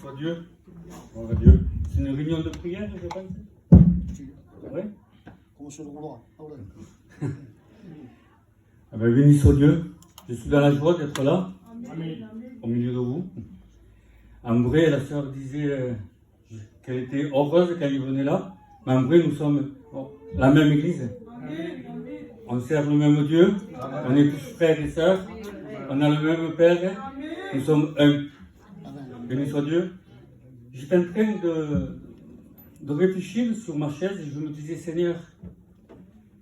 soit Dieu. Gloire à Dieu. C'est une réunion de prière, je pense. Oui. Comme sur le rouloir. Ah ouais. Ah ben, béni soit Dieu. Je suis dans la joie d'être là, Amen. au milieu de vous. En vrai, la sœur disait qu'elle était heureuse quand il venait là. Mais en vrai, nous sommes la même église. On sert le même Dieu. On est tous frères et sœurs. On a le même Père. Nous sommes un. Béni soit Dieu. J'étais en train de réfléchir sur ma chaise et je me disais, Seigneur,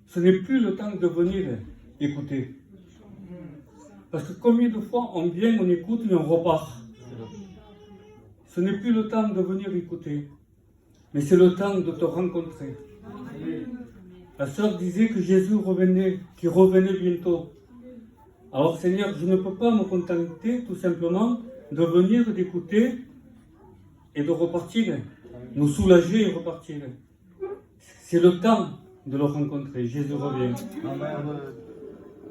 ce n'est plus le temps de venir écouter. Parce que combien de fois on vient, on écoute et on repart. Ce n'est plus le temps de venir écouter, mais c'est le temps de te rencontrer. La sœur disait que Jésus revenait, qu'il revenait bientôt. Alors Seigneur, je ne peux pas me contenter tout simplement de venir, d'écouter et de repartir, nous soulager et repartir. C'est le temps de le rencontrer. Jésus revient.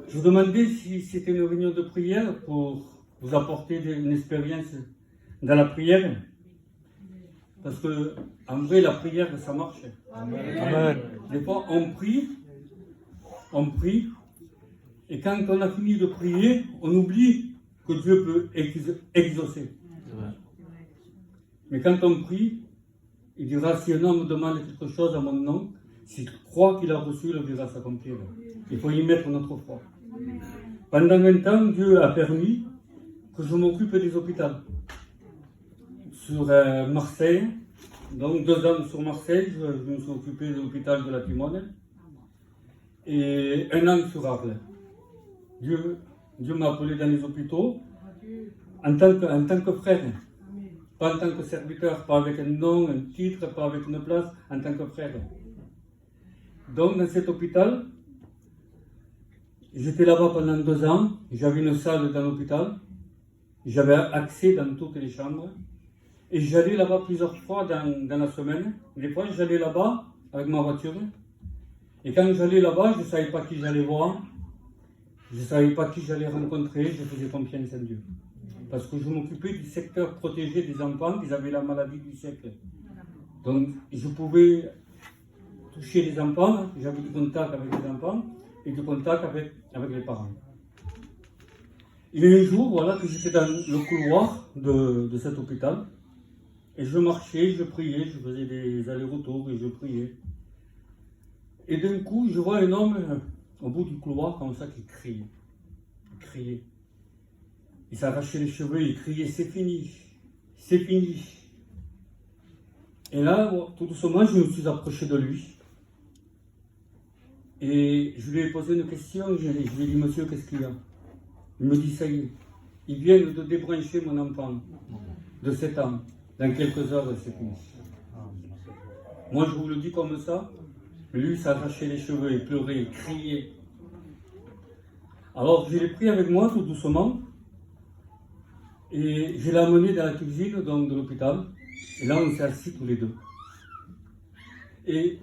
Je vous demandais si c'était une réunion de prière pour vous apporter une expérience dans la prière. Parce que, en vrai, la prière, ça marche. Amen. Des fois, on prie, et quand on a fini de prier, on oublie que Dieu peut exaucer. Mais quand on prie, il dira, si un homme demande quelque chose à mon nom, s'il croit qu'il a reçu, il verra s'accomplir. Il faut y mettre notre foi. Pendant un temps, Dieu a permis que je m'occupe des hôpitaux. Sur Marseille, donc 2 ans sur Marseille, je me suis occupé de l'hôpital de la Timone. Et 1 an sur Arles. Dieu m'a appelé dans les hôpitaux en tant que frère. Pas en tant que serviteur, pas avec un nom, un titre, pas avec une place, en tant que frère. Donc dans cet hôpital, j'étais là-bas pendant 2 ans, j'avais une salle dans l'hôpital, j'avais accès dans toutes les chambres, et j'allais là-bas plusieurs fois dans la semaine. Des fois j'allais là-bas avec ma voiture, et quand j'allais là-bas, je ne savais pas qui j'allais voir, je ne savais pas qui j'allais rencontrer, je faisais confiance en Dieu. Parce que je m'occupais du secteur protégé des enfants qui avaient la maladie du siècle. Donc je pouvais toucher les enfants, j'avais du contact avec les enfants et du contact avec les parents. Et un jour, voilà, que j'étais dans le couloir de cet hôpital, et je marchais, je priais, je faisais des allers-retours et je priais. Et d'un coup, je vois un homme au bout du couloir comme ça qui criait. Il criait. Il s'arrachait les cheveux, il criait, c'est fini, c'est fini. Et là, tout doucement, je me suis approché de lui. Et je lui ai posé une question, je lui ai dit, monsieur, qu'est-ce qu'il y a? Il me dit, ça y est, ils viennent de débrancher mon enfant de 7 ans. Dans quelques heures, c'est fini. Moi, je vous le dis comme ça. Lui, il s'arrachait les cheveux, il pleurait, il criait. Alors, je l'ai pris avec moi tout doucement. Et je l'ai amené dans la cuisine donc, de l'hôpital. Et là, on s'est assis tous les deux. Et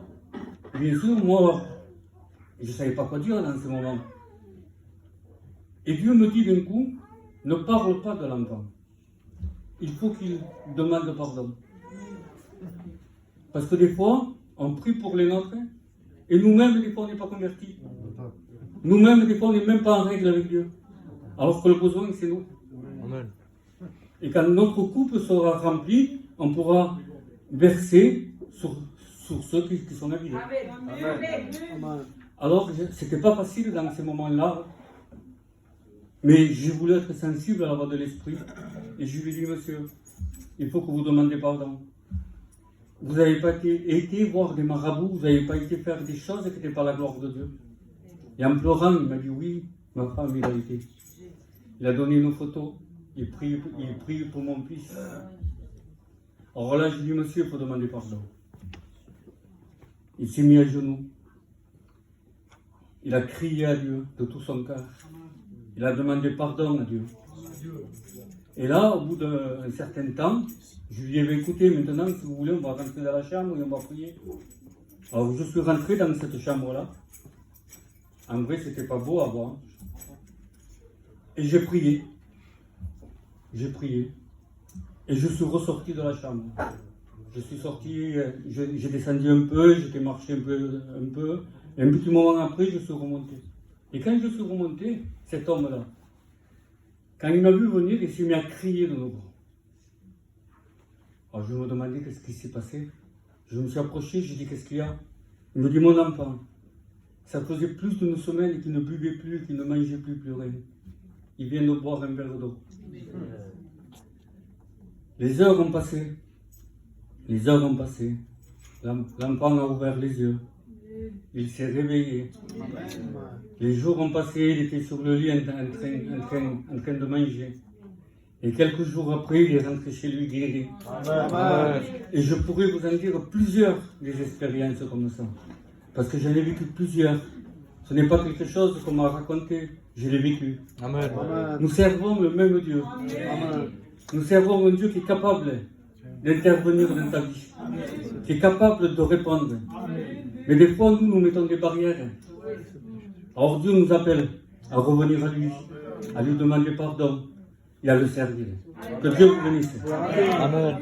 bien sûr, moi, je ne savais pas quoi dire dans ce moment. Et Dieu me dit d'un coup, ne parle pas de l'enfant. Il faut qu'il demande pardon. Parce que des fois, on prie pour les nôtres, et nous-mêmes, des fois, on n'est pas convertis. Nous-mêmes, des fois, on n'est même pas en règle avec Dieu. Alors que le besoin, c'est nous. Amen. Et quand notre coupe sera rempli, on pourra verser sur ceux qui sont avidés. Alors, ce n'était pas facile dans ces moments-là, mais j'ai voulu être sensible à la voix de l'esprit. Et je lui ai dit, monsieur, il faut que vous demandiez pardon. Vous n'avez pas été voir des marabouts, vous n'avez pas été faire des choses qui n'étaient pas la gloire de Dieu. Et en pleurant, il m'a dit, oui, ma femme, il a été. Il a donné une photo. Il prie pour mon fils. Alors là, je lui ai dit, monsieur, il faut demander pardon. Il s'est mis à genoux. Il a crié à Dieu de tout son cœur. Il a demandé pardon à Dieu. Et là, au bout d'un certain temps, je lui ai dit, écoutez, maintenant, si vous voulez, on va rentrer dans la chambre et on va prier. Alors, je suis rentré dans cette chambre-là. En vrai, c'était pas beau à voir. Et j'ai prié. J'ai prié. Et je suis ressorti de la chambre. Je suis sorti, j'ai descendu un peu, j'étais marché un peu. Et un petit moment après, je suis remonté. Et quand je suis remonté, cet homme-là, quand il m'a vu venir, il s'est mis à crier de nouveau. Alors je me demandais qu'est-ce qui s'est passé. Je me suis approché, j'ai dit qu'est-ce qu'il y a. Il me dit mon enfant. Ça faisait plus d'une semaine qu'il ne buvait plus, qu'il ne mangeait plus rien. Il vient de boire un verre d'eau. Les heures ont passé. Les heures ont passé. L'enfant a ouvert les yeux. Il s'est réveillé. Les jours ont passé, il était sur le lit en train de manger. Et quelques jours après, il est rentré chez lui guéri. Et je pourrais vous en dire plusieurs des expériences comme ça. Parce que j'en ai vécu plusieurs. Ce n'est pas quelque chose qu'on m'a raconté, je l'ai vécu. Amen. Nous servons le même Dieu. Nous servons un Dieu qui est capable d'intervenir dans ta vie, qui est capable de répondre. Mais des fois, nous mettons des barrières. Alors Dieu nous appelle à revenir à lui demander pardon et à le servir. Que Dieu vous bénisse. Amen.